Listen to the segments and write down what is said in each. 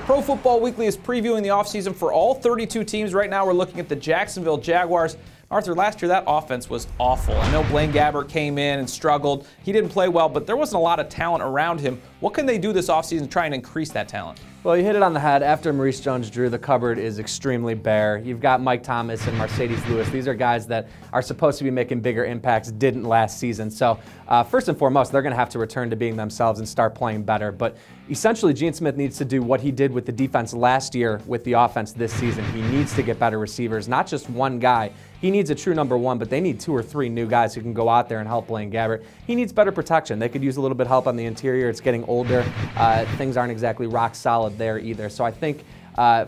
Pro Football Weekly is previewing the offseason for all 32 teams. Right now we're looking at the Jacksonville Jaguars. Arthur, last year that offense was awful. I know Blaine Gabbert came in and struggled. He didn't play well, but there wasn't a lot of talent around him. What can they do this offseason to try and increase that talent? Well, you hit it on the head. After Maurice Jones-Drew, the cupboard is extremely bare. You've got Mike Thomas and Mercedes Lewis. These are guys that are supposed to be making bigger impacts, didn't last season. So first and foremost, they're going to have to return to being themselves and start playing better. But essentially, Gene Smith needs to do what he did with the defense last year with the offense this season. He needs to get better receivers, not just one guy. He needs a true number one, but they need 2 or 3 new guys who can go out there and help Blaine Gabbert. He needs better protection. They could use a little bit of help on the interior. It's getting older. Things aren't exactly rock solid there either. So I think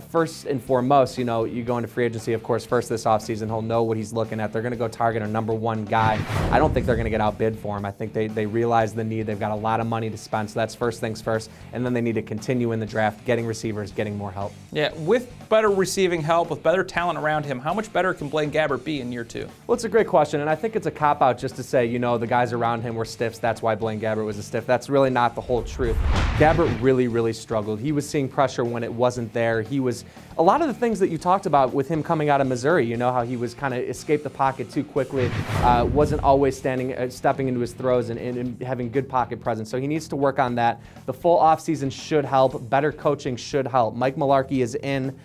first and foremost, you go into free agency, of course, first this offseason. He'll know what he's looking at. They're going to go target a number one guy. I don't think they're going to get outbid for him. I think they realize the need. They've got a lot of money to spend, so that's first things first. And then they need to continue in the draft, getting receivers, getting more help. Yeah, with better receiving help, with better talent around him, how much better can Blaine Gabbert be in year 2? Well, it's a great question, and I think it's a cop-out just to say, the guys around him were stiffs. That's why Blaine Gabbert was a stiff. That's really not the whole truth. Gabbert really, really struggled. He was seeing pressure when it wasn't there. He was a lot of the things that you talked about with him coming out of Missouri, how he was kind of escaped the pocket too quickly, wasn't always stepping into his throws and having good pocket presence. So he needs to work on that. The full offseason should help. Better coaching should help. Mike Mularkey is in.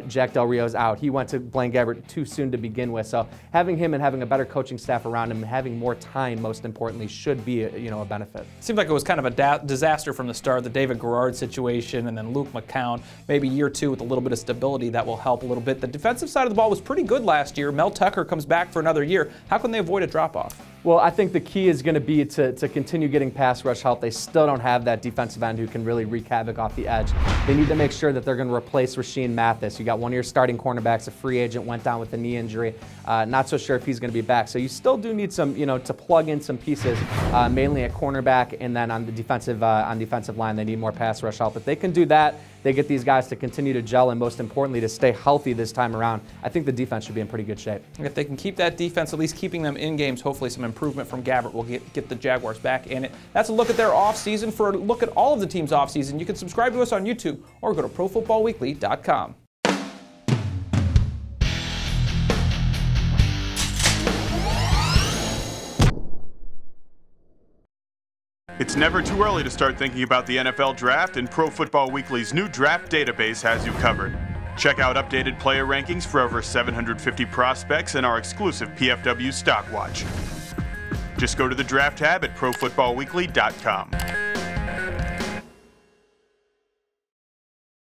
Jack Del Rio's out. He went to Blaine Gabbert too soon to begin with. So having him and having a better coaching staff around him and having more time, most importantly, should be a benefit. Seemed like it was kind of a disaster from the start, the David Garrard situation and then Luke McCown. Maybe year 2 with a little bit of stability that will help a little bit. The defensive side of the ball was pretty good last year. Mel Tucker comes back for another year. How can they avoid a drop-off? Well, I think the key is going to be to continue getting pass rush help. They still don't have that defensive end who can really wreak havoc off the edge. They need to make sure that they're going to replace Rashean Mathis. You got one of your starting cornerbacks, a free agent, went down with a knee injury. Not so sure if he's going to be back. So you still do need some, to plug in some pieces, mainly at cornerback, and then on the defensive line, they need more pass rush help. If they can do that, they get these guys to continue to gel and, most importantly, to stay healthy this time around. I think the defense should be in pretty good shape. If they can keep that defense, at least keeping them in games, hopefully some improvement from Gabbert will get the Jaguars back in it. That's a look at their offseason. For a look at all of the team's offseason, you can subscribe to us on YouTube or go to ProFootballWeekly.com. It's never too early to start thinking about the NFL Draft, and Pro Football Weekly's new draft database has you covered. Check out updated player rankings for over 750 prospects and our exclusive PFW Stock Watch. Just go to the Draft tab at ProFootballWeekly.com.